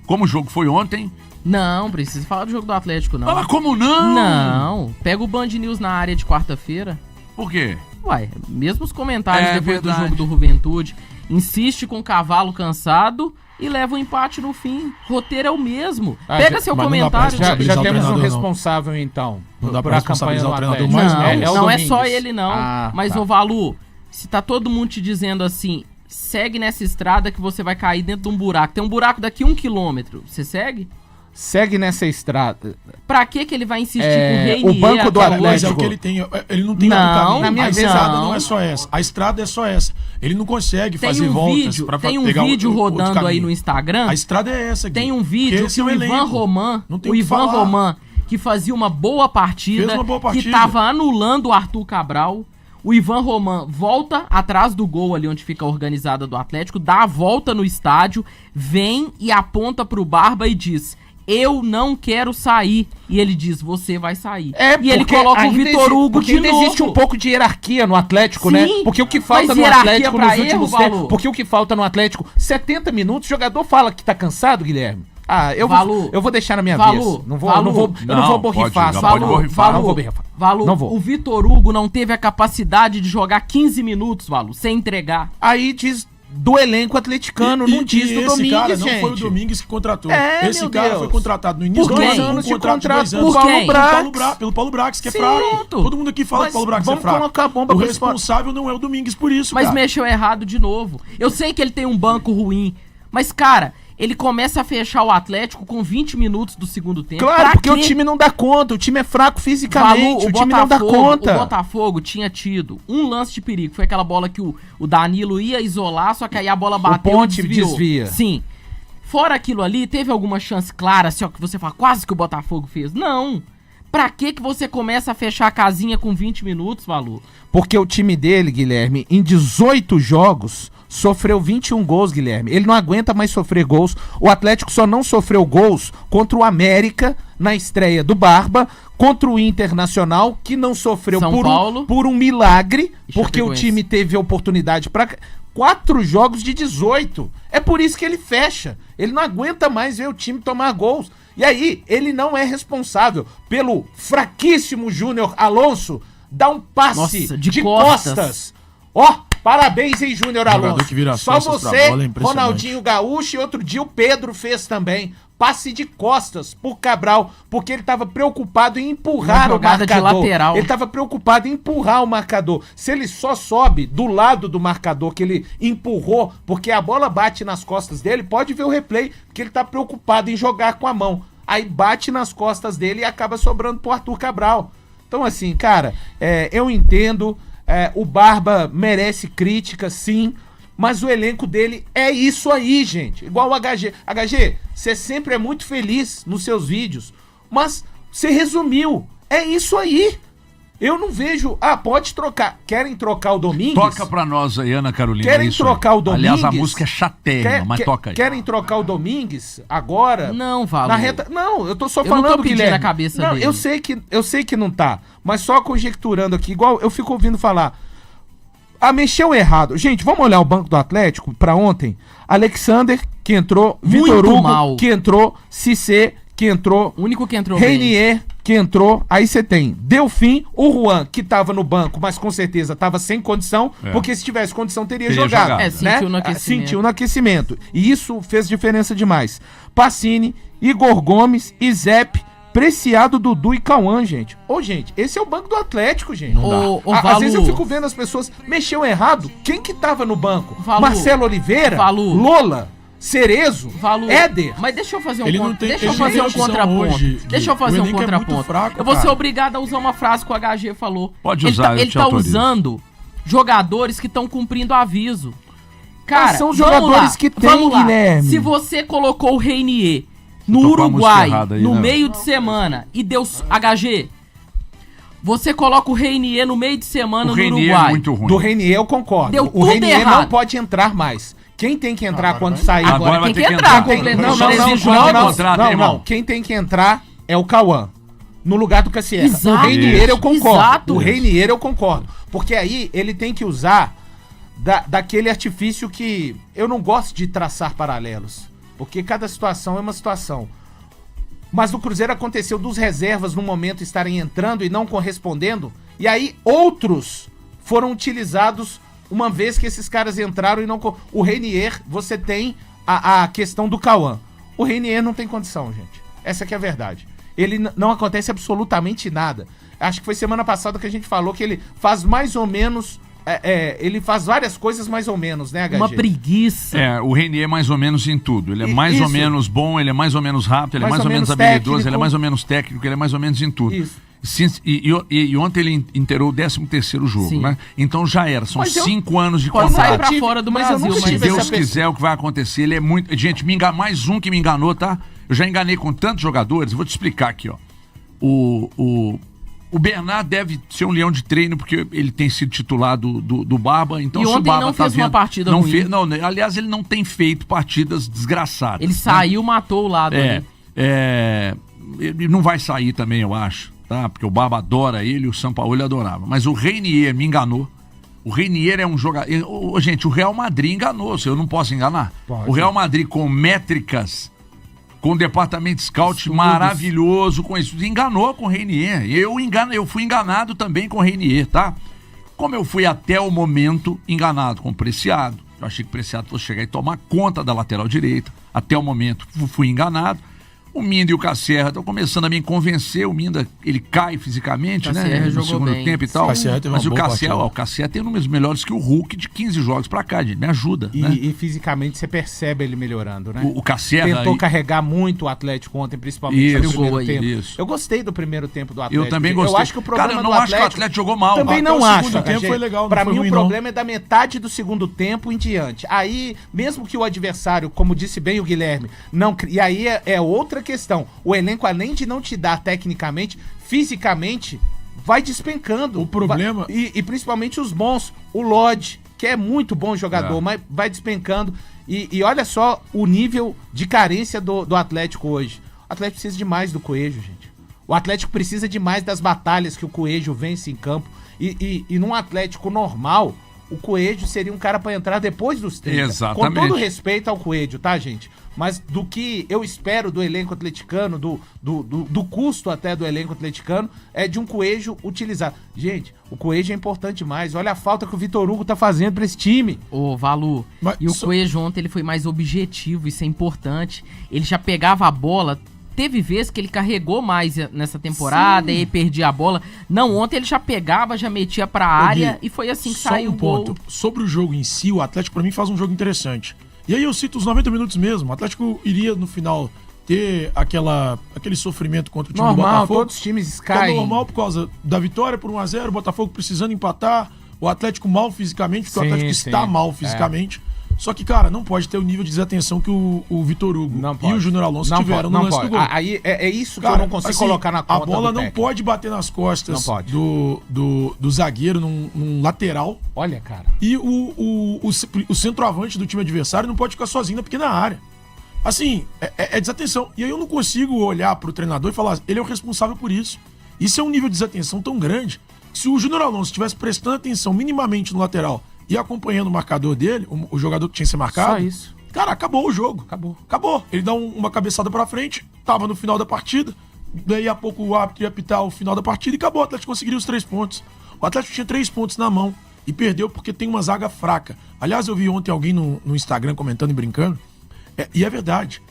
Como o jogo foi ontem... Não, precisa falar do jogo do Atlético, não. Fala como não? Não, pega o Band News na área de quarta-feira. Por quê? Uai, mesmo os comentários depois verdade. do jogo do Juventude. Insiste com o cavalo cansado e leva o empate no fim. O roteiro é o mesmo. Pega seu comentário. Já temos um responsável, então. Não dá por pra a campanha do responsabilizar o treinador Atlético. mais, Não, não. não é Domingues. só ele, não. Mas, tá. ô Valu, se tá todo mundo te dizendo assim, segue nessa estrada que você vai cair dentro de um buraco. Tem um buraco daqui 1 quilômetro. Você segue? Segue nessa estrada. Pra que ele vai insistir com o Reinier? o banco do Cara, mas é Atlético. o que ele tem. Ele não tem Não, outro caminho. na minha A estrada visão. não é só essa. A estrada é só essa. Ele não consegue fazer voltas pra Tem um pegar vídeo outro rodando aí caminho. no Instagram. A estrada é essa aqui. Tem um vídeo que o Ivan Roman, que fazia uma boa partida, Fez uma boa partida. que tava anulando o Arthur Cabral. O Ivan Roman volta atrás do gol ali onde fica a organizada do Atlético, dá a volta no estádio, vem e aponta pro Barba e diz: eu não quero sair. E ele diz: você vai sair. E ele coloca o Vitor Hugo de novo. Existe um pouco de hierarquia no Atlético, Sim, né? Porque o que falta mas no hierarquia Atlético pra nos erro, últimos Valu? tempos... Porque o que falta no Atlético, 70 minutos, o jogador fala que tá cansado, Guilherme. Eu vou deixar na minha vez. Não vou borrifar. Não vou borrifar. Valu, Não vou. o Vitor Hugo não teve a capacidade de jogar 15 minutos, Valu, sem entregar. Aí diz do elenco atleticano, não diz do Domingues, cara gente. não foi o Domingues que contratou. É, Esse meu cara Deus. foi contratado no início Por do quem? ano, anos de contrato de 2 contrato anos. por quem? Pelo Paulo Brax, que é Sim. fraco. Todo mundo aqui fala que o Paulo Brax é vamos fraco. colocar a bomba O pra esse responsável não é o Domingues por isso, Mas cara. mexeu errado de novo. Eu sei que ele tem um banco ruim, mas, cara, ele começa a fechar o Atlético com 20 minutos do segundo tempo. Claro, Pra porque quê? o time não dá conta, o time é fraco Valu, fisicamente, o time não dá conta. O Botafogo tinha tido um lance de perigo. Foi aquela bola que o Danilo ia isolar, só que aí a bola bateu Ponte e desviou. desvia. Sim. Fora aquilo ali, teve alguma chance clara, assim, ó, que você fala, quase que o Botafogo fez? Não. Pra que você começa a fechar a casinha com 20 minutos, Valu? Porque o time dele, Guilherme, em 18 jogos, sofreu 21 gols, Guilherme. Ele não aguenta mais sofrer gols. O Atlético só não sofreu gols contra o América na estreia do Barba, contra o Internacional, que não sofreu São Paulo. por um milagre, E porque o Chapecoense. time teve oportunidade para 4 jogos de 18. É por isso que ele fecha. Ele não aguenta mais ver o time tomar gols. E aí, ele não é responsável pelo fraquíssimo Júnior Alonso dar um passe Nossa, de de costas. Ó, parabéns, hein, Júnior Jogador Alonso. que vira as Só costas pra você, bola é impressionante. Ronaldinho Gaúcho, e outro dia o Pedro fez também. Passe de costas por Cabral, porque ele estava preocupado em empurrar Uma o jogada de marcador. lateral. Ele estava preocupado em empurrar o marcador. Se ele só sobe do lado do marcador que ele empurrou, porque a bola bate nas costas dele, pode ver o replay, porque ele tá preocupado em jogar com a mão. Aí bate nas costas dele e acaba sobrando pro Arthur Cabral. Então, assim, cara, eu entendo, o Barba merece crítica, sim, mas o elenco dele é isso aí, gente. Igual o HG. HG, você sempre é muito feliz nos seus vídeos, mas você resumiu. É isso aí. Eu não vejo... pode trocar. Querem trocar o Domingues? Toca pra nós aí, Ana Carolina. Querem isso trocar aí. o Domingues? Aliás, a música é chatérrima, mas toca aí. Querem trocar o Domingues agora? Não, Valu. Na reta... Não, eu tô só Eu falando, não tô pedindo Guilherme. a cabeça não, dele. eu sei que não tá, mas só conjecturando aqui, igual eu fico ouvindo falar. Mexeu errado. Gente, vamos olhar o banco do Atlético pra ontem. Alexander, que entrou, Vitor Muito Hugo, mal. que entrou, Cissé, que entrou, O único que entrou bem. Reinier, que entrou, aí você tem Delfim, o Juan, que tava no banco, mas com certeza tava sem condição, porque se tivesse condição teria jogado. jogado. Sentiu no aquecimento. Sentiu no aquecimento. E isso fez diferença demais. Pacini, Igor Gomes, Izep, Preciado, Dudu e Cauã, gente. Gente, esse é o banco do Atlético, gente. Às Valu. vezes eu fico vendo as pessoas, mexeu errado. Quem que tava no banco? Valu. Marcelo Oliveira? Valu. Lola? Cerezo? Valu, Éder? mas deixa eu fazer um Ele não tem- deixa eu ele fazer não um tem opção contraponto. hoje, Gui. Deixa eu fazer O um elenco é muito contraponto. fraco, Eu vou ser cara. obrigado a usar uma frase que o HG falou. Pode Ele usar, tá, eu ele te tá autorizo. usando jogadores que estão cumprindo aviso. Cara, Mas são vamos jogadores lá, que tem, vamos lá. Guilherme. Se você colocou o Reinier no Tocou a música Uruguai, errada aí, no né? meio de semana, e deu... HG, você coloca o Reinier no meio de semana O no Reinier Uruguai. é muito ruim. Do Reinier eu concordo. Deu O tudo Reinier errado. não pode entrar mais. Quem tem que entrar quando sair... Agora vai tem ter que que entrar. entrar. Completando Não, 13 não, jogos. não, contrato, hein, irmão? Quem tem que entrar é o Cauã. No lugar do Cassier. Exato. O Reinier eu concordo. Exato. O Reinier eu concordo. Porque aí ele tem que usar daquele artifício que eu não gosto de traçar paralelos. porque cada situação é uma situação. Mas no Cruzeiro aconteceu dos reservas no momento estarem entrando e não correspondendo, e aí outros foram utilizados uma vez que esses caras entraram e não... O Reinier, você tem a questão do Cauã. O Reinier não tem condição, gente. Essa que é a verdade. Ele não acontece absolutamente nada. Acho que foi semana passada que a gente falou que ele faz mais ou menos... ele faz várias coisas mais ou menos, né, HG? Uma preguiça. O Reinier é mais ou menos em tudo. Ele é mais ou menos bom, ele é mais ou menos rápido, ele é mais ou menos habilidoso, técnico. ele é mais ou menos técnico, ele é mais ou menos em tudo. Isso. E ontem ele inteirou o 13º jogo, Sim. né? Então já era, são 5 anos de Pode sair contrato. pra fora do mas eu Brasil, nunca mas... Se tive Deus essa quiser, o que vai acontecer, ele é muito... Gente, mais um que me enganou, tá? Eu já enganei com tantos jogadores, eu vou te explicar aqui, ó. O Bernard deve ser um leão de treino, porque ele tem sido titular do Barba, então E se o ontem Barba não tá fez uma vendo, partida não ruim. aliás, ele não tem feito partidas desgraçadas. Ele saiu, matou o lado ali. Ele não vai sair também, eu acho, tá? Porque o Barba adora ele, o Sampaoli adorava. Mas o Reinier me enganou. O Reinier é um jogador... Gente, o Real Madrid enganou, eu não posso enganar. Pode. O Real Madrid com métricas, com departamento scout maravilhoso, com isso, enganou com o Reinier. Eu fui enganado também com o Reinier, tá? Como eu fui até o momento enganado com o Preciado. Eu achei que o Preciado fosse chegar e tomar conta da lateral direita. Até o momento fui enganado. O Minda e o Casserra estão começando a me convencer. O Minda, ele cai fisicamente, Casserra né? No jogou segundo bem. tempo e tal. Casserra teve Mas uma o boa Casserra, partida. tem números melhores que o Hulk de 15 jogos pra cá, gente. Me ajuda, né? E fisicamente você percebe ele melhorando, né? O Casserra... Tentou carregar muito o Atlético ontem, principalmente Isso, no primeiro aí. tempo. Isso. Eu gostei do primeiro tempo do Atlético. Eu também gostei. Eu acho que o problema Cara, eu não do acho que o Atlético... Atlético jogou mal. Também Até não o acho. segundo tempo gente. foi legal, não Pra foi mim ruim, o não. problema é da metade do segundo tempo em diante. Aí, mesmo que o adversário, como disse bem o Guilherme, não... E aí é outra questão. O elenco, além de não te dar tecnicamente, fisicamente, vai despencando. O problema... E principalmente os bons. O Lodge, que é muito bom jogador, mas vai despencando. E olha só o nível de carência do Atlético hoje. O Atlético precisa demais do Coelho, gente. O Atlético precisa demais das batalhas que o Coelho vence em campo. E num Atlético normal, o Coelho seria um cara pra entrar depois dos 30. Exatamente. Com todo respeito ao Coelho, tá, gente? Mas do que eu espero do elenco atleticano, do custo até do elenco atleticano, é de um Coelho utilizar. Gente, o Coelho é importante demais. Olha a falta que o Vitor Hugo tá fazendo pra esse time. Ô, Valu, Mas e o Coelho ontem ele foi mais objetivo, isso é importante. Ele já pegava a bola, teve vezes que ele carregou mais nessa temporada, e aí perdia a bola. Não, ontem ele já pegava, já metia pra área, e foi assim que Só saiu um o gol. ponto. Sobre o jogo em si, o Atlético pra mim faz um jogo interessante. E aí eu cito os 90 minutos mesmo. O Atlético iria no final ter aquele sofrimento contra o time do Normal, Botafogo. todos os times É caem. normal por causa da vitória por 1-0, o Botafogo precisando empatar, o Atlético mal fisicamente, porque o Sim, Atlético está sim. mal fisicamente. Só que, cara, não pode ter o nível de desatenção que o Vitor Hugo Não e pode. o Júnior Alonso Não tiveram pode, no não lance pode. do gol. Aí é isso que Cara, eu não consigo assim, colocar na conta a bola do não técnico. pode bater nas costas Não pode. do zagueiro num lateral. Olha, cara. E o centroavante do time adversário não pode ficar sozinho na pequena área. Assim, é desatenção. E aí eu não consigo olhar pro treinador e falar, ele é o responsável por isso. Isso é um nível de desatenção tão grande que se o Júnior Alonso estivesse prestando atenção minimamente no lateral e acompanhando o marcador dele, o jogador que tinha que ser marcado... Só isso. Cara, acabou o jogo. Acabou. Ele dá uma cabeçada pra frente, tava no final da partida, daí a pouco o árbitro ia apitar o final da partida e acabou. O Atlético conseguiu os 3 pontos. O Atlético tinha 3 pontos na mão e perdeu porque tem uma zaga fraca. Aliás, eu vi ontem alguém no Instagram comentando e brincando, e é verdade.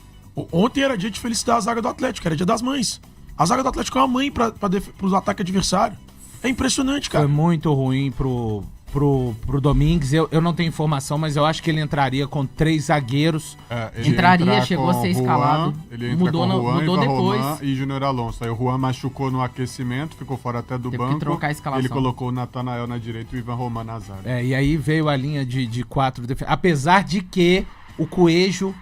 Ontem era dia de felicitar a zaga do Atlético, era dia das mães. A zaga do Atlético é uma mãe pros ataques adversários. É impressionante, cara. Foi muito ruim pro Domingues. Eu não tenho informação, mas eu acho que ele entraria com 3 zagueiros. Ele ia Entraria, entrar chegou a com ser Juan, escalado. Ele ia entrar Mudou com Juan, mudou Ivan depois. Roman e Júnior Alonso. Aí o Juan machucou no aquecimento, ficou fora até do Teve que banco. trocar a escalação. Ele colocou o Natanael na direita e o Ivan Roman na zaga. E aí veio a linha de 4 defensores. Apesar de que o Coelho,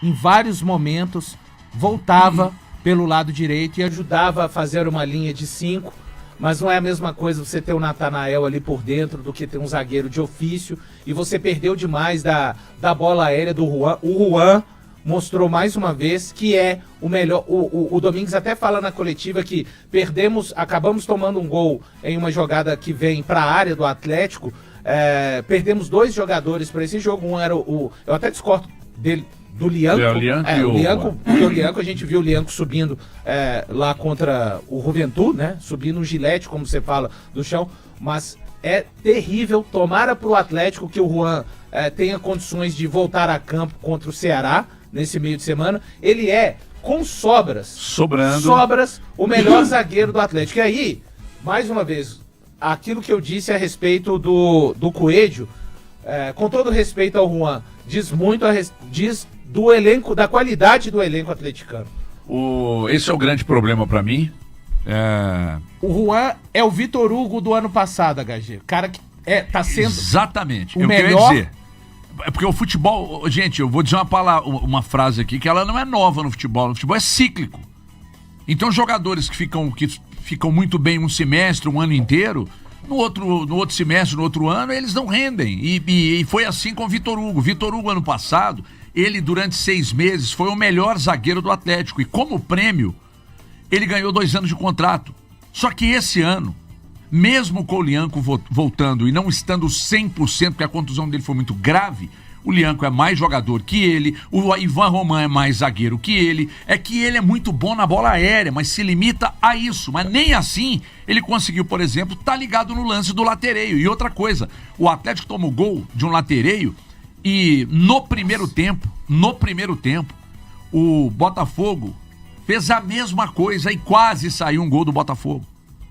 em vários momentos, voltava pelo lado direito e ajudava a fazer uma linha de 5. Mas não é a mesma coisa você ter o Natanael ali por dentro do que ter um zagueiro de ofício. E você perdeu demais da bola aérea do Juan. O Juan mostrou mais uma vez que é o melhor. O Domingues até fala na coletiva que acabamos tomando um gol em uma jogada que vem para a área do Atlético. Perdemos 2 jogadores para esse jogo. Um era eu até discordo do Lianco. O O Lianco, a gente viu o Lianco subindo lá contra o Juventude, né? Subindo um gilete, como você fala, do chão. Mas é terrível. Tomara pro Atlético que o Juan tenha condições de voltar a campo contra o Ceará nesse meio de semana. Ele é, com sobras, o melhor zagueiro do Atlético. E aí, mais uma vez, aquilo que eu disse a respeito do Coelho, com todo respeito ao Juan, diz muito diz do elenco, da qualidade do elenco atleticano. Esse é o grande problema pra mim. O Juan é o Vitor Hugo do ano passado, HG. O cara que tá sendo exatamente o melhor. É porque o futebol, gente, eu vou dizer uma frase aqui que ela não é nova no futebol é cíclico. Então jogadores que ficam muito bem um semestre, um ano inteiro, no outro semestre, no outro ano, eles não rendem. E foi assim com o Vitor Hugo. Vitor Hugo, ano passado, ele durante 6 meses foi o melhor zagueiro do Atlético. E como prêmio, ele ganhou 2 anos de contrato. Só que esse ano, mesmo com o Lianco voltando e não estando 100%, porque a contusão dele foi muito grave, o Lianco é mais jogador que ele, o Ivan Roman é mais zagueiro que ele, é que ele é muito bom na bola aérea, mas se limita a isso. Mas nem assim ele conseguiu, por exemplo, estar ligado no lance do latereio. E outra coisa, o Atlético tomou gol de um latereio e no primeiro tempo, o Botafogo fez a mesma coisa e quase saiu um gol do Botafogo.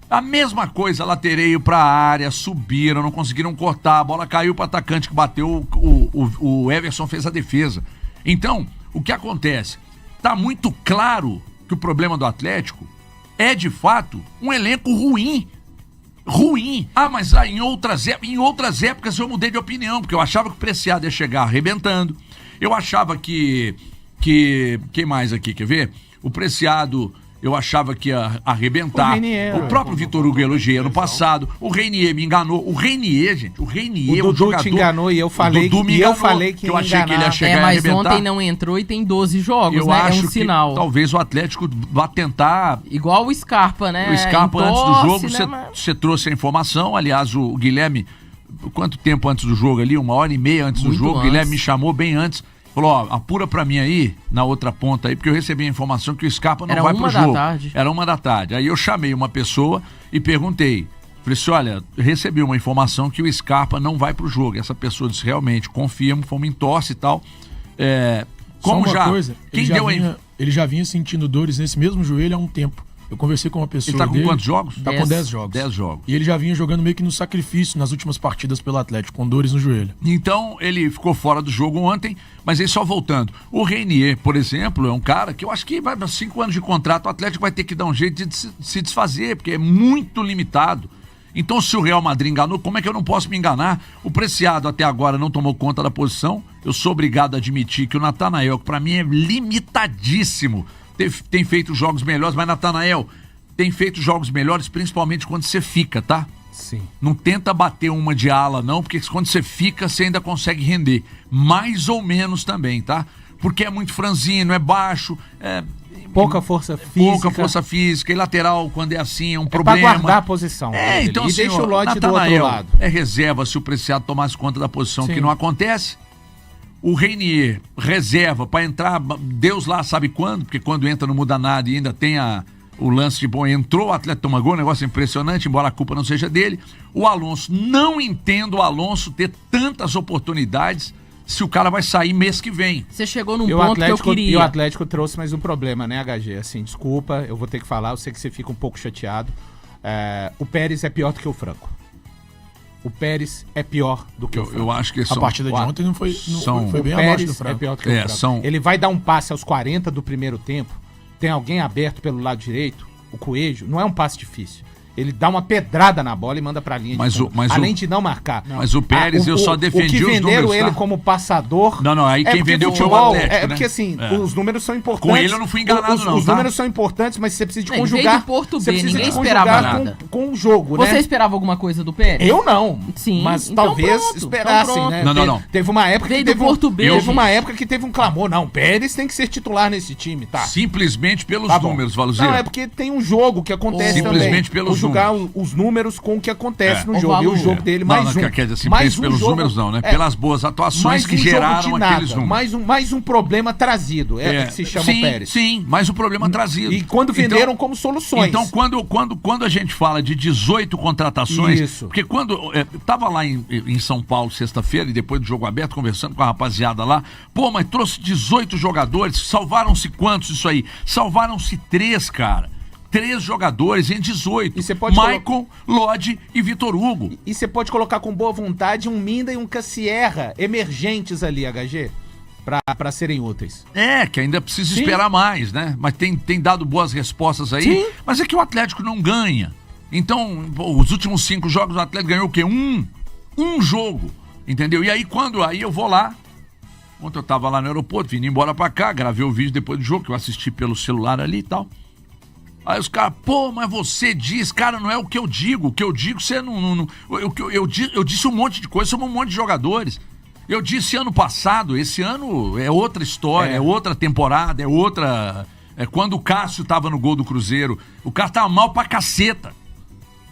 A mesma coisa, latereio pra área, subiram, não conseguiram cortar, a bola caiu pro atacante que bateu, o Everson fez a defesa. Então, o que acontece? Tá muito claro que o problema do Atlético é, de fato, um elenco ruim. Mas em outras épocas eu mudei de opinião, porque eu achava que o Preciado ia chegar arrebentando, eu achava que quem mais aqui, quer ver? O Preciado, eu achava que ia arrebentar. O próprio Vitor Hugo elogiei ano passado. O Reinier me enganou. O Reinier, gente, o Dudu jogador te enganou e eu falei que eu achei que ele ia chegar mas a arrebentar. Ontem não entrou e tem 12 jogos, eu né? acho É um sinal. que talvez o Atlético vá tentar. Igual o Scarpa, né? O Scarpa, antes do jogo, né, você trouxe a informação. Aliás, o Guilherme, quanto tempo antes do jogo ali? 1h30 antes do jogo. O Guilherme me chamou bem antes. Falou, apura pra mim aí, na outra ponta aí, porque eu recebi a informação que o Scarpa não vai pro jogo. Era 1h. Aí eu chamei uma pessoa e perguntei. Falei assim, olha, recebi uma informação que o Scarpa não vai pro jogo. Essa pessoa disse, realmente, confirmo, fomos em tosse e tal. Como já? Coisa, ele já vinha sentindo dores nesse mesmo joelho há um tempo. Eu conversei com uma pessoa. Ele tá com dele, quantos jogos? Tá com 10 jogos. 10 jogos. E ele já vinha jogando meio que no sacrifício nas últimas partidas pelo Atlético, com dores no joelho. Então, ele ficou fora do jogo ontem, mas aí só voltando. O Reinier, por exemplo, é um cara que eu acho que vai para 5 anos de contrato, o Atlético vai ter que dar um jeito de se desfazer, porque é muito limitado. Então, se o Real Madrid enganou, como é que eu não posso me enganar? O Preciado até agora não tomou conta da posição. Eu sou obrigado a admitir que o Natanael, que para mim é limitadíssimo, tem feito jogos melhores, mas Natanael tem feito jogos melhores, principalmente quando você fica, tá? Sim. Não tenta bater uma de ala, não, porque quando você fica, você ainda consegue render. Mais ou menos também, tá? Porque é muito franzino, é baixo, pouca força física. Pouca força física, e lateral, quando é assim, é um problema. Pra guardar a posição. Então, e assim, deixa o lote do outro lado. É reserva se o Preciado tomasse conta da posição, Sim. que não acontece. O Reinier, reserva, pra entrar, Deus lá sabe quando, porque quando entra não muda nada e ainda tem o lance de bom, entrou, o Atlético toma gol, negócio impressionante, embora a culpa não seja dele. O Alonso, não entendo o Alonso ter tantas oportunidades se o cara vai sair mês que vem. Você chegou num ponto que eu queria. E o Atlético trouxe mais um problema, né, HG? Assim, desculpa, eu vou ter que falar, eu sei que você fica um pouco chateado. O Pérez é pior do que o Franco. O Pérez é pior do que o Franco. Eu acho que a partida de ontem não foi bem abaixo do Franco. É pior do que o Franco. Ele vai dar um passe aos 40 do primeiro tempo, tem alguém aberto pelo lado direito, o Coelho, não é um passe difícil. Ele dá uma pedrada na bola e manda pra linha de fundo, além de não marcar. Mas o Pérez, eu só defendi os números, o que venderam ele como passador... Não, aí quem vendeu foi o Atlético, né? Porque assim, os números são importantes. Com ele eu não fui enganado, não, Os números são importantes, mas você precisa de conjugar... Ele veio do Porto B, ninguém esperava nada. Com o jogo, né? Você esperava alguma coisa do Pérez? Eu não. Sim. Mas então talvez pronto, esperassem, né? Não. Teve uma época veio que do Porto B. Teve uma época que teve um clamor. Não, Pérez tem que ser titular nesse time, tá? Simplesmente pelos números, Valuzeiro. Não, é porque tem um jogo que acontece também. Simplesmente pelos conjugar os números com o que acontece no O jogo. E o valor. jogo dele, Não, mais não, um. quer dizer assim, mais penso pelos jogo- números não, né? é, Pelas boas atuações mais que um jogo geraram de nada, aqueles números. mais um problema trazido, que se chama sim, o Pérez. Sim, mas o problema trazido. E quando venderam como soluções. Então, quando a gente fala de 18 contratações, Isso. porque quando eu tava lá em São Paulo sexta-feira e depois do jogo aberto, conversando com a rapaziada lá, pô, mas trouxe 18 jogadores, salvaram-se quantos isso aí? Salvaram-se 3, cara. 3 jogadores em 18. E você pode Maicon, Lodge e Vitor Hugo. E você pode colocar com boa vontade um Minda e um Cassierra emergentes ali, HG, pra serem úteis. Que ainda precisa Sim. esperar mais, né? Mas tem dado boas respostas aí. Sim. Mas é que o Atlético não ganha. Então, pô, os últimos 5 jogos o Atlético ganhou o quê? Um jogo, entendeu? E aí aí eu vou lá. Ontem eu tava lá no aeroporto, vindo embora pra cá, gravei o vídeo depois do jogo, que eu assisti pelo celular ali e tal. Aí os caras, pô, mas você diz, cara, não é o que eu digo. O que eu digo, você não eu disse um monte de coisa sobre um monte de jogadores. Eu disse ano passado, esse ano é outra história, é outra temporada, é outra... quando o Cássio tava no gol do Cruzeiro, o cara tava mal pra caceta.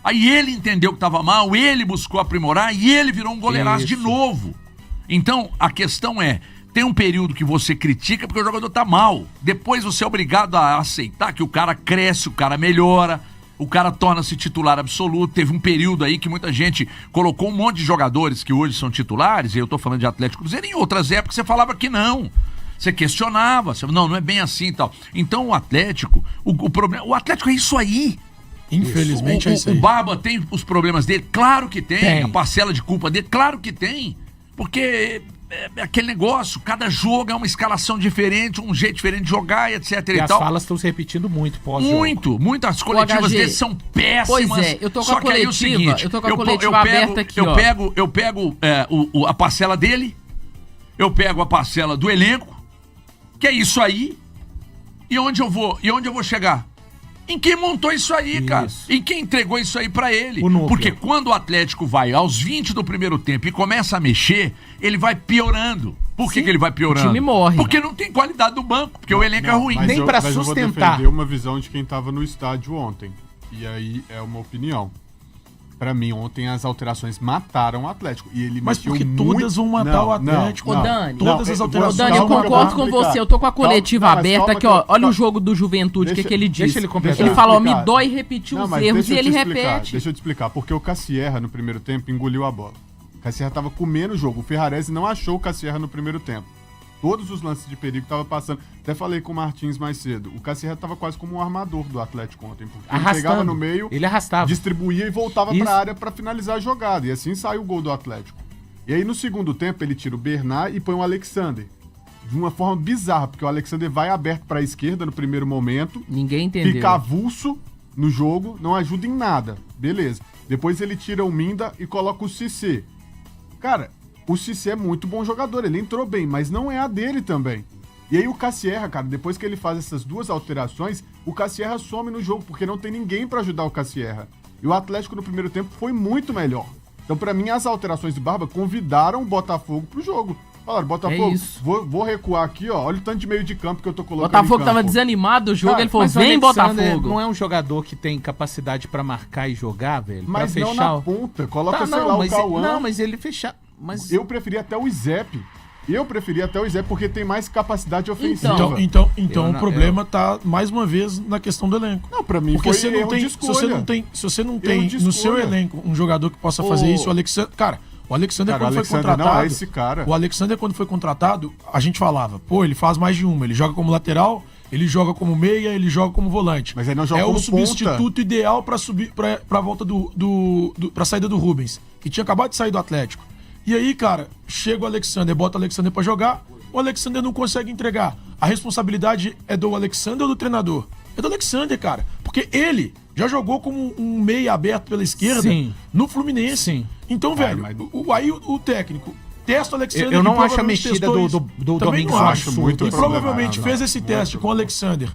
Aí ele entendeu que tava mal, ele buscou aprimorar e ele virou um goleiraço de novo. Então, a questão tem um período que você critica porque o jogador tá mal. Depois você é obrigado a aceitar que o cara cresce, o cara melhora, o cara torna-se titular absoluto. Teve um período aí que muita gente colocou um monte de jogadores que hoje são titulares, e eu tô falando de Atlético Cruzeiro, em outras épocas você falava que não. Você questionava, não é bem assim e tal. Então o Atlético, o Atlético é isso aí. Infelizmente é isso O aí. Barba tem os problemas dele? Claro que tem. Tem. A parcela de culpa dele? Claro que tem. Porque é aquele negócio, cada jogo é uma escalação diferente, um jeito diferente de jogar, etc. E e as tal. falas estão se repetindo muito pós-jogo. Muitas coletivas HG, dele são péssimas. Pois é, eu tô com Só a que aí é o coletiva, seguinte, eu tô com a coletiva aberta aqui, ó. Eu pego a parcela dele, eu pego a parcela do elenco, que é isso aí, e onde eu vou chegar? Em quem montou isso aí, cara? Em quem entregou isso aí pra ele? O núcleo. Porque quando o Atlético vai aos 20 do primeiro tempo e começa a mexer, ele vai piorando. Por que ele vai piorando? O time morre. Porque não tem qualidade do banco, porque o elenco é ruim. Nem pra mas sustentar. Eu vou defender uma visão de quem tava no estádio ontem. E aí é uma opinião. Pra mim, ontem as alterações mataram o Atlético. E ele Mas mexeu porque muito... todas vão matar o Atlético. Ô, Dani. Todas as alterações. Ô, Dani, eu Calma, concordo calma, com calma. você. Eu tô com a coletiva Calma, mas aberta calma aqui, ó. que eu- Olha o jogo do Juventude, o que ele diz. deixa ele completar. Ele fala, ó, me explicar. dói repetir os mas erros deixa e eu te ele explicar, repete. Deixa eu te explicar. Porque o Cassierra, no primeiro tempo, engoliu a bola. O Cassierra tava comendo o jogo. O Ferrarese não achou o Cassierra no primeiro tempo. Todos os lances de perigo estavam passando. Até falei com o Martins mais cedo. O Cassierra tava quase como um armador do Atlético ontem. Porque ele Arrastando. pegava no meio, Ele arrastava. distribuía e voltava Isso. pra área pra finalizar a jogada. E assim saiu o gol do Atlético. E aí no segundo tempo ele tira o Bernard e põe o Alexander. De uma forma bizarra, porque o Alexander vai aberto pra esquerda no primeiro momento. Ninguém entendeu. Fica avulso no jogo, não ajuda em nada. Beleza. Depois ele tira o Minda e coloca o Cissé. Cara, o Cissé é muito bom jogador, ele entrou bem, mas não é a dele também. E aí o Cassierra, cara, depois que ele faz essas duas alterações, o Cassierra some no jogo, porque não tem ninguém pra ajudar o Cassierra. E o Atlético no primeiro tempo foi muito melhor. Então, pra mim, as alterações do Barba convidaram o Botafogo pro jogo. Falaram, Botafogo, isso. vou recuar aqui, ó, olha o tanto de meio de campo que eu tô O colocando Botafogo em tava campo. desanimado do jogo, Cara, ele falou, Mas o vem Alexander Botafogo. não é um jogador que tem capacidade pra marcar e jogar, velho? Mas pra não fechar na ponta, coloca, Tá, sei não, lá, mas o Cauã. Não, mas ele fechar... Mas... Eu preferia até o Izep. Porque tem mais capacidade ofensiva. Então Eu o não- problema tá, mais uma vez, na questão do elenco. Não, pra mim Porque foi você não erro tem, de se você não tem, de no seu escolha. elenco um jogador que possa fazer isso, o Alexandre... Cara, o Alexandre Cara, quando o foi Alexandre contratado... não é esse cara. O Alexandre quando foi contratado, a gente falava, pô, ele faz mais de uma, ele joga como lateral, ele joga como meia, ele joga como volante. Mas ele não joga é como o substituto ideal pra subir pra volta pra saída do Rubens, que tinha acabado de sair do Atlético. E aí, cara, chega o Alexandre, bota o Alexandre pra jogar, o Alexandre não consegue entregar. A responsabilidade é do Alexandre ou do treinador? É do Alexandre, cara. Porque ele já jogou como um meia aberto pela esquerda Sim. no Fluminense. Sim. Então, velho, mas- aí o técnico testa o Alexandre. Eu não que acho a provavelmente mexida testou do isso. Domingos Também não um acho. absurdo. E provavelmente Não, fez esse teste com o Alexander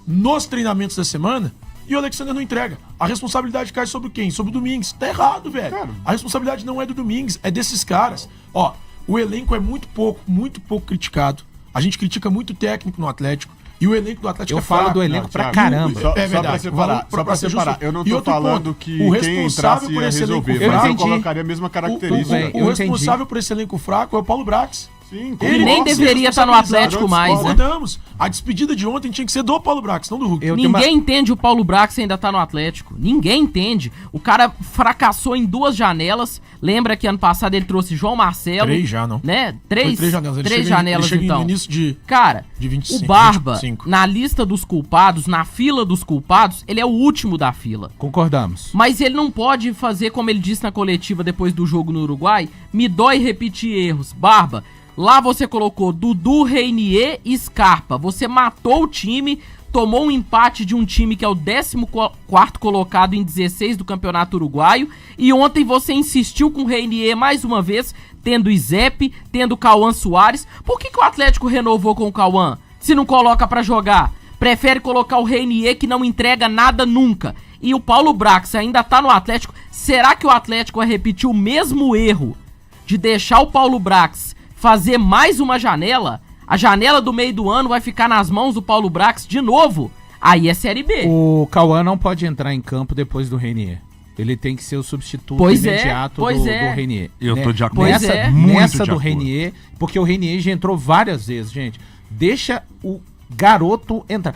nos treinamentos da semana e o Alexander não entrega. A responsabilidade cai sobre quem? Sobre o Domingues. Tá errado, velho. Cara. A responsabilidade não é do Domingues, é desses caras. Ó, o elenco é muito pouco criticado. A gente critica muito o técnico no Atlético. E o elenco do Atlético Eu falo do elenco pra caramba. Só É verdade. pra separar, Vamos só pra ser separar. justo. Eu não E tô outro falando ponto, que o quem responsável entrasse por ia esse elenco resolver. fraco- Mas eu entendi. colocaria a mesma característica. bem. Eu O entendi. responsável por esse elenco fraco é o Paulo Brax. Sim, Ele nem pode ser deveria estar no Atlético mais, né? Concordamos. A despedida de ontem tinha que ser do Paulo Brax, não do Hulk. Eu tenho Ninguém entende o Paulo Brax ainda tá no Atlético. Ninguém entende. O cara fracassou em 2 janelas. Lembra que ano passado ele trouxe João Marcelo. 3 já, não. Né? Foi 3 3 janelas. Ele três chega janelas, ele chega então. no início de... Cara, De 25, o Barba, 25. na lista dos culpados, na fila dos culpados, ele é o último da fila. Concordamos. Mas ele não pode fazer como ele disse na coletiva depois do jogo no Uruguai. Me dói repetir erros. Barba, lá você colocou Dudu, Reinier e Scarpa. Você matou o time, tomou um empate de um time que é o 14º colocado em 16 do Campeonato Uruguaio. E ontem você insistiu com o Reinier mais uma vez, tendo Izep, tendo Cauã Soares. Por que o Atlético renovou com o Cauã, se não coloca pra jogar? Prefere colocar o Reinier, que não entrega nada nunca. E o Paulo Brax ainda tá no Atlético. Será que o Atlético vai repetir o mesmo erro de deixar o Paulo Brax fazer mais uma janela? A janela do meio do ano vai ficar nas mãos do Paulo Brax de novo? Aí é Série B. O Cauã não pode entrar em campo depois do Reinier. Ele tem que ser o substituto Pois é, imediato pois do é. Reinier. Eu tô de acordo. Pois Nessa, é. Muito nessa de do acordo. Reinier, porque o Reinier já entrou várias vezes, gente. Deixa o garoto entrar.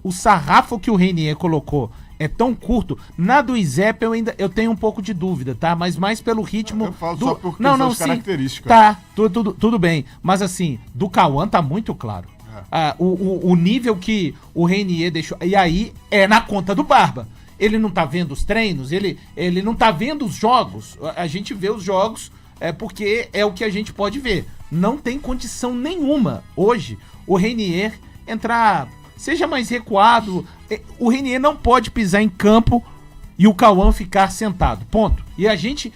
O sarrafo que o Reinier colocou é tão curto. Na do Izep eu tenho um pouco de dúvida, tá? Mas mais pelo ritmo Eu falo do... só por questão de sim. característica. Tá, tudo bem. Mas assim, do Cauã tá muito claro. O nível que o Reinier deixou... E aí é na conta do Barba. Ele não tá vendo os treinos, ele não tá vendo os jogos. A gente vê os jogos porque é o que a gente pode ver. Não tem condição nenhuma hoje o Reinier entrar, seja mais recuado. O Reinier não pode pisar em campo e o Cauã ficar sentado. Ponto. E a gente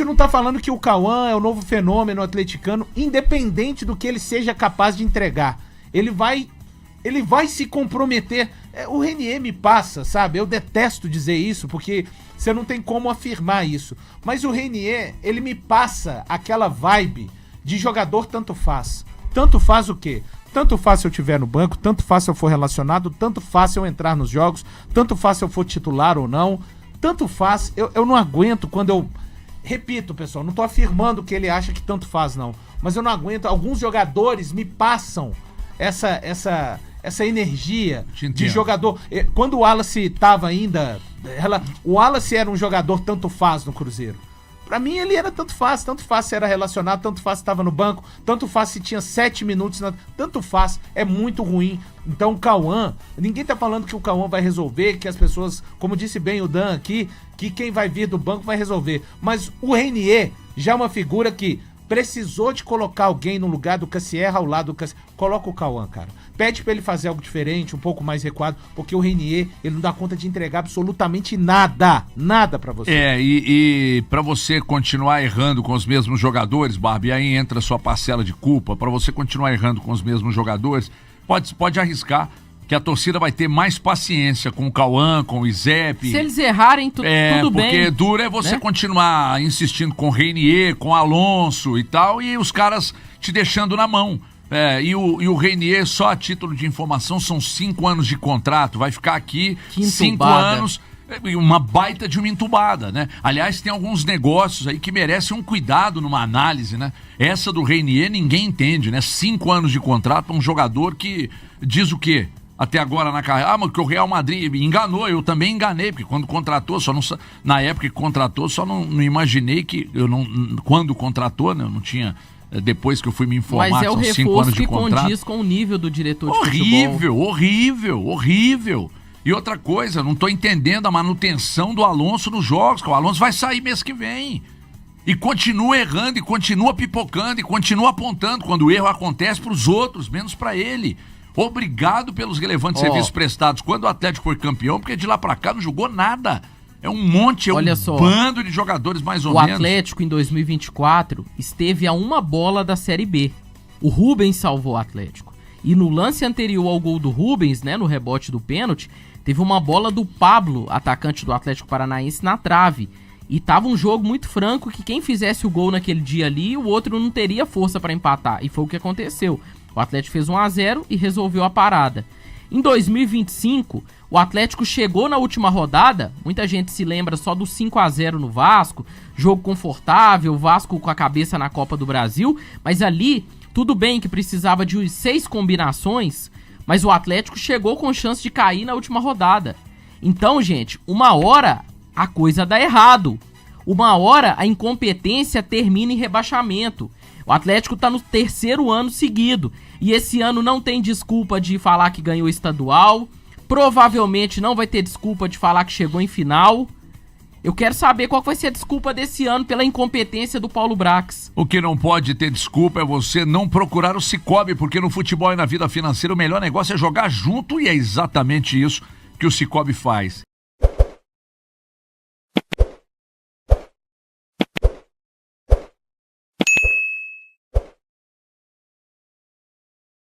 não tá falando que o Cauã é o novo fenômeno atleticano, independente do que ele seja capaz de entregar. Ele vai se comprometer. O Reinier me passa, sabe? Eu detesto dizer isso, porque você não tem como afirmar isso. Mas o Reinier, ele me passa aquela vibe de jogador tanto faz. Tanto faz o quê? Tanto faz se eu estiver no banco, tanto faz se eu for relacionado, tanto faz se eu entrar nos jogos, tanto faz se eu for titular ou não, tanto faz. Eu não aguento quando eu... Repito, pessoal, não tô afirmando que ele acha que tanto faz, não. Mas eu não aguento. Alguns jogadores me passam essa energia Te entendo. de jogador. Quando o Wallace tava ainda... O Wallace era um jogador tanto faz no Cruzeiro. Pra mim ele era tanto faz se era relacionado, tanto faz se tava no banco, tanto faz se tinha 7 minutos, tanto faz, é muito ruim. Então o Cauã, ninguém tá falando que o Cauã vai resolver, que as pessoas, como disse bem o Dan aqui, que quem vai vir do banco vai resolver. Mas o Reinier já é uma figura que precisou de colocar alguém no lugar do Cassierra, ao lado do Cassierra. Coloca o Cauã, cara. Pede pra ele fazer algo diferente, um pouco mais recuado, porque o Reinier, ele não dá conta de entregar absolutamente nada. Nada pra você. E pra você continuar errando com os mesmos jogadores, Barbie, aí entra a sua parcela de culpa. Pra você continuar errando com os mesmos jogadores, pode arriscar que a torcida vai ter mais paciência com o Cauã, com o Izep. Se eles errarem, tudo bem. Porque duro é você né? continuar insistindo com o Reinier, com o Alonso e tal, e os caras te deixando na mão. E o Reinier, só a título de informação, são 5 anos de contrato, vai ficar aqui Que 5 entubada. anos, uma baita de uma entubada, né? Aliás, tem alguns negócios aí que merecem um cuidado numa análise, né? Essa do Reinier ninguém entende, né? 5 anos de contrato pra um jogador que diz o quê? Até agora na carreira, mas que o Real Madrid enganou, eu também enganei, porque quando contratou, na época que contratou, só não imaginei que, quando contratou, né, eu não tinha, depois que eu fui me informar, Mas é o são 5 reforço anos de que contrato. condiz com o nível do diretor de futebol. Horrível. E outra coisa, não tô entendendo a manutenção do Alonso nos jogos, que o Alonso vai sair mês que vem. E continua errando, e continua pipocando, e continua apontando quando o erro acontece pros outros, menos pra ele. Obrigado pelos relevantes serviços prestados quando o Atlético foi campeão, porque de lá pra cá não jogou nada. É um monte, Olha só, bando de jogadores mais ou O menos. Atlético em 2024 esteve a uma bola da Série B. O Rubens salvou o Atlético. E no lance anterior ao gol do Rubens, né, no rebote do pênalti, teve uma bola do Pablo, atacante do Atlético Paranaense, na trave. E tava um jogo muito franco que quem fizesse o gol naquele dia ali, o outro não teria força pra empatar. E foi o que aconteceu. O Atlético fez 1-0 e resolveu a parada. Em 2025, o Atlético chegou na última rodada, muita gente se lembra só do 5-0 no Vasco, jogo confortável, o Vasco com a cabeça na Copa do Brasil, mas ali, tudo bem que precisava de 6 combinações, mas o Atlético chegou com chance de cair na última rodada. Então, gente, uma hora a coisa dá errado. Uma hora a incompetência termina em rebaixamento. O Atlético tá no 3º ano seguido. E esse ano não tem desculpa de falar que ganhou estadual. Provavelmente não vai ter desculpa de falar que chegou em final. Eu quero saber qual vai ser a desculpa desse ano pela incompetência do Paulo Brax. O que não pode ter desculpa é você não procurar o Sicoob, porque no futebol e na vida financeira o melhor negócio é jogar junto e é exatamente isso que o Sicoob faz.